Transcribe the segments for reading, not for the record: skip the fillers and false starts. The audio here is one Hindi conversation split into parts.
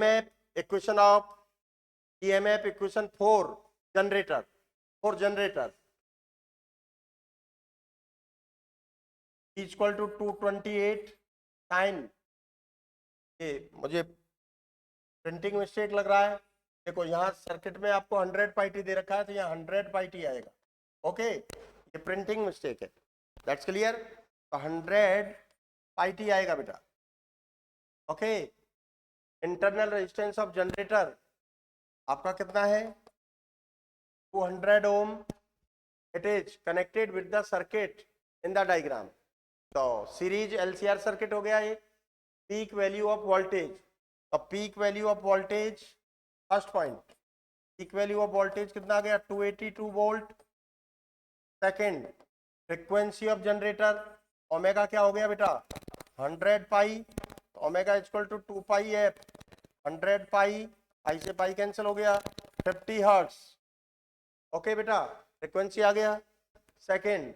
EMF equation of EMF equation for generator is equal to 228 sin, ये मुझे प्रिंटिंग मिस्टेक लग रहा है। देखो यहाँ सर्किट में आपको 100 पाई दे रखा है तो यहाँ 100 पाई आएगा। ओके, ये प्रिंटिंग मिस्टेक है, दैट्स क्लियर। तो 100 पाई आएगा बेटा। Okay, internal resistance of generator आपका कितना है? 200 ohm. It is connected with the circuit in the diagram. तो सीरीज LCR सर्किट हो गया ये। पीक वैल्यू ऑफ वोल्टेज, तो peak value of voltage first point, peak value of voltage कितना आ गया? 282 volt. Second, frequency of generator omega क्या हो गया बेटा? 100 पाई। Omega equal to 2 pi F. 100 pi, pi से पाई कैंसिल हो गया, 50 हर्ट्ज। ओके बेटा, फ्रीक्वेंसी आ गया। Second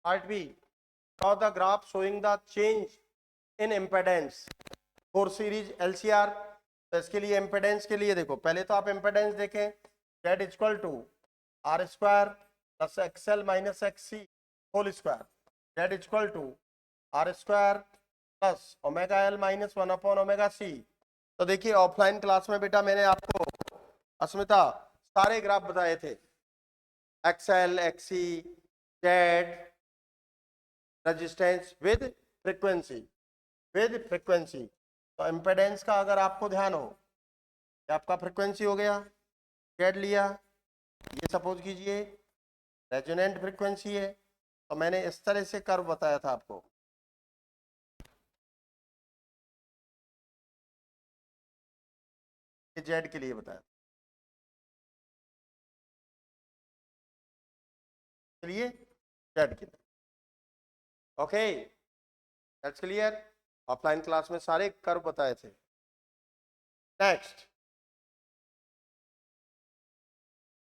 part B, draw the graph showing the change in impedance for series LCR। तो इसके लिए impedance के लिए देखो, पहले तो आप impedance देखें, Z equal to R square plus XL minus XC whole square, Z equal to R square plus omega L minus 1 upon omega C। तो देखिए ऑफलाइन क्लास में बेटा मैंने आपको अस्मिता सारे ग्राफ बताए थे, XL XC Z resistance with frequency. तो इम्पेडेंस का अगर आपको ध्यान हो, आपका फ्रीक्वेंसी हो गया, Z लिया, ये सपोज कीजिए रेजोनेंट फ्रीक्वेंसी है, तो मैंने इस तरह से कर्व बताया था आपको। ये Z के लिए बताया, चलिए Z के लिए। Okay, that's clear. Offline class में सारे कर्व बताए थे। Next,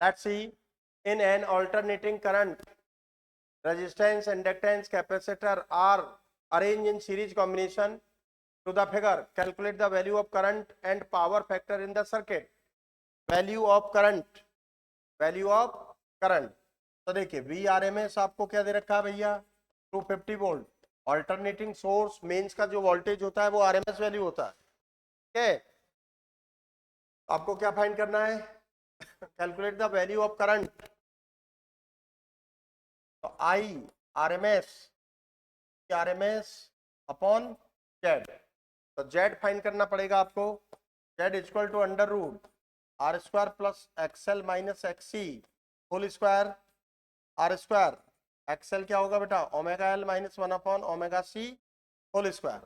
let's see in an alternating current resistance, inductance, capacitor are arranged in series combination to the figure. Calculate the value of current and power factor in the circuit. Value of current, तो देखिए VRMS आपको क्या दे रखा है भैया? 250 वोल्ट। ऑल्टरनेटिंग सोर्स मेंस का जो वोल्टेज होता है वो RMS वैल्यू होता है। ठीक है, आपको क्या फाइंड करना है? Calculate the value of current. तो RMS अपॉन Z, तो Z फाइंड करना पड़ेगा आपको। Z equal to under root R square plus XL minus XC whole square, R square XL क्या होगा बेटा? Omega L minus 1 upon omega C whole square.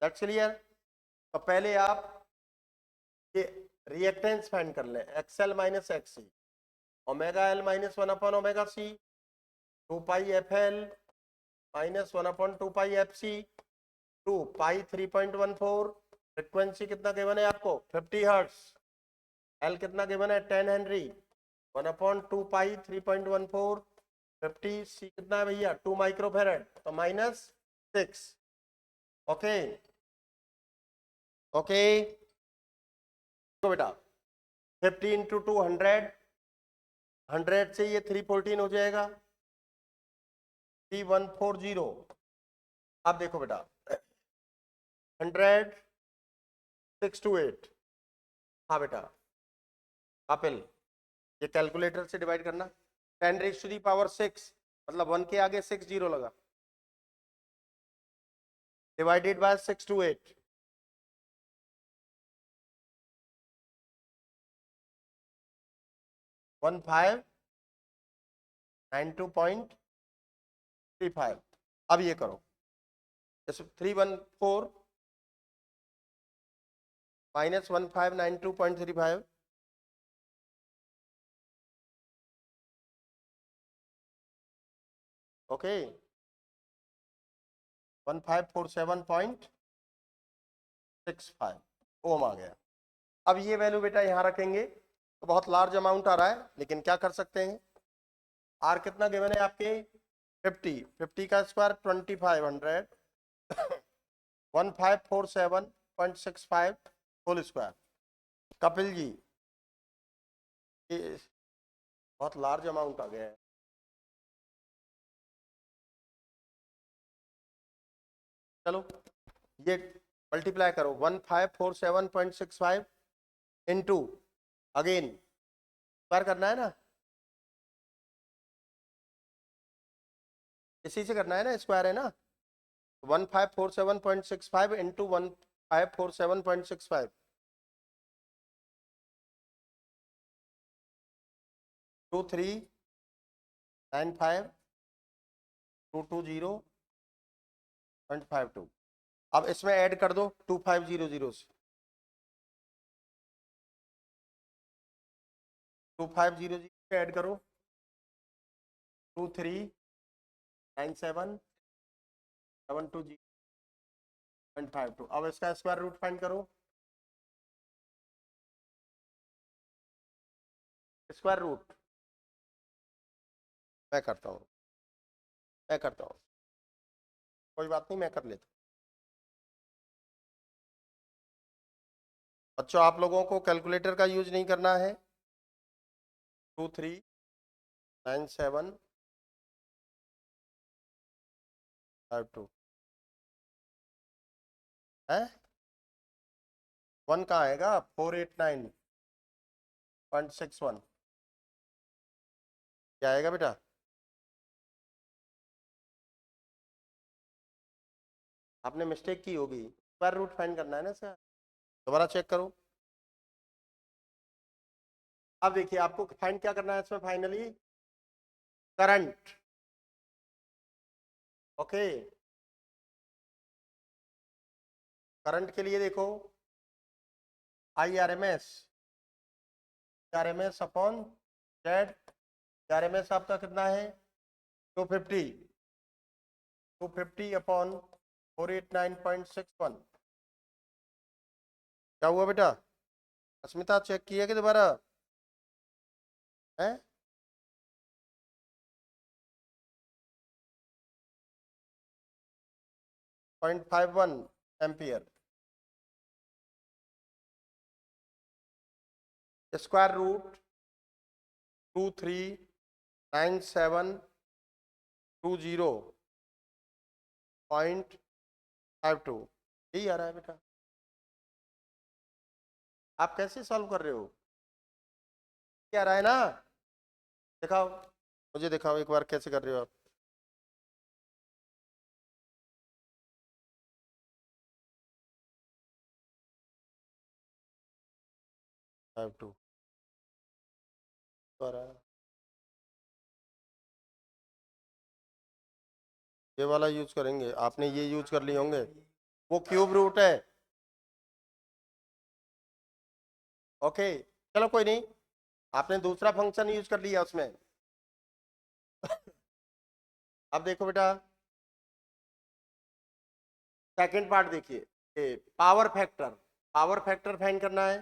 दैट्स क्लियर। तो पहले आप ये रिएक्टेंस फाइंड कर लें, XL minus XC, omega L minus 1 upon omega C, 2 pi FL minus 1 upon 2 पाई FC, 2 पाई 3.14। फ्रिक्वेंसी कितना गिवन है आपको? 50 हर्ट्ज। L कितना गिवन है? 10 हेनरी। 1 अपॉन 2 पाई 3.14, 50 C कितना है भैया? 2 माइक्रोफेरेड, तो माइनस 6। ओके ओके, तो बेटा 50 इंटू 2 100 से ये 314 हो जाएगा, 3140। अब देखो बेटा 100 628, हाँ बेटा कपिल, ये कैलकुलेटर से डिवाइड करना। 10 रेज़ टू दी पावर 6 मतलब 1 के आगे 6 जीरो लगा, डिवाइडेड बाय 628, वन 592.35। अब ये करो, 314 माइनस 1592.35, ओके 1547.65 ओम आ गया। अब ये वैल्यू बेटा यहाँ रखेंगे तो बहुत लार्ज अमाउंट आ रहा है, लेकिन क्या कर सकते हैं? आर कितना गिवन है आपके? 50 का square 2500, 1547.65 whole square. Kapil ji, ये बहुत लार्ज अमाउंट आ गया है। चलो ये मल्टीप्लाई करो, 1547.65 इंटू, अगेन स्क्वायर करना है ना, इसी से करना है ना, स्क्वायर है ना, 1547.65 इंटू 1547.65, 2395,220.52। अब इसमें ऐड कर दो 2500 से, 2500 से ऐड करो 2397,720.52। अब इसका स्क्वायर रूट फाइंड करो, स्क्वायर रूट मैं करता हूँ, कोई बात नहीं, मैं कर लेता हूँ। बच्चों आप लोगों को कैलकुलेटर का यूज नहीं करना है। 239752 है, 1 कहाँ आएगा, 489.61 क्या आएगा बेटा, आपने मिस्टेक की होगी, स्क्वायर रूट फाइंड करना है ना सर, दोबारा चेक करो। अब देखिए आपको फाइंड क्या करना है इसमें, फाइनली करंट, ओके। करंट के लिए देखो IRMS, RMS upon Z, RMS आपका कितना है 250, 250 अपॉन 489.61, क्या हुआ बेटा, अस्मिता चेक किया कि दोबारा है, 0.51 एम्पियर। स्क्वायर रूट 239720.52 यही आ रहा है बेटा। आप कैसे सॉल्व कर रहे हो, क्या आ रहा है ना, दिखाओ, मुझे दिखाओ एक बार कैसे कर रहे हो आप। फाइव टू आ रहा है, ये वाला यूज करेंगे, आपने ये यूज कर लिए होंगे, वो क्यूब रूट है, ओके। चलो कोई नहीं, आपने दूसरा फंक्शन यूज कर लिया उसमें। अब देखो बेटा सेकंड पार्ट देखिए, power factor, power factor find करना है।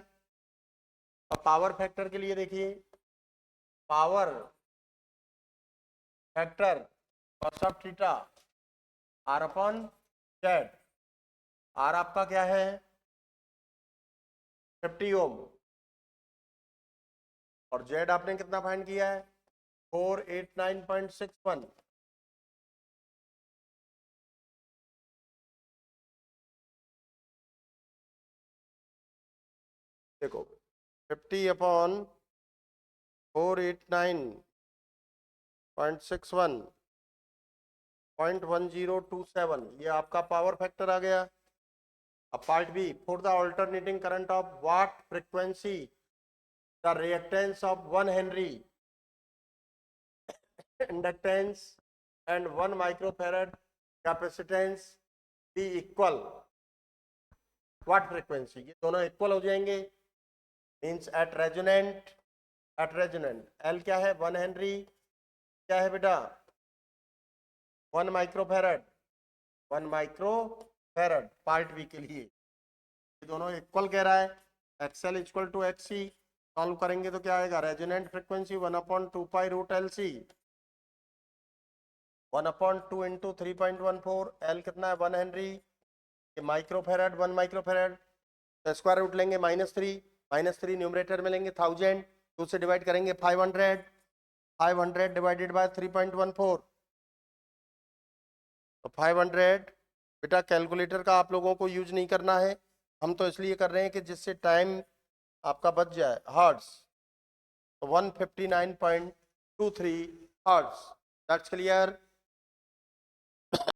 और पावर फैक्टर के लिए देखिए, power factor cos of theta R upon Z, R आपका क्या है 50 ओम, और जेड आपने कितना फाइंड किया है 489.61, देखो 50 अपॉन 489.61 0.1027, ये आपका पावर फैक्टर आ गया। अब part B, for the alternating current of what frequency the reactance of 1 henry inductance and 1 microfarad capacitance be equal, what frequency, ये दोनों इक्वल हो जाएंगे, मींस एट रेजोनेंट एल क्या है 1 हेनरी, क्या है बेटा 1 माइक्रोफैरड, 1 माइक्रोफैरड पार्ट बी के लिए, ये दोनों इक्वल कह रहा है, XL equal to XC, solve करेंगे तो क्या आएगा, resonant frequency 1/2 root L C, 1/2 into 3.14, L कितना है 1 हेनरी, ये माइक्रोफैरड 1 माइक्रोफैरड, तो स्क्वायर रूट लेंगे -3 न्यूमरेटर में लेंगे 1000, 2 से डिवाइड करेंगे 500 डिवाइडेड बाय 3.14, तो 500। बेटा कैलकुलेटर का आप लोगों को यूज नहीं करना है, हम तो इसलिए कर रहे हैं कि जिससे टाइम आपका बच जाए। हर्ट्स, तो 159.23 हर्ट्स, दैट्स क्लियर।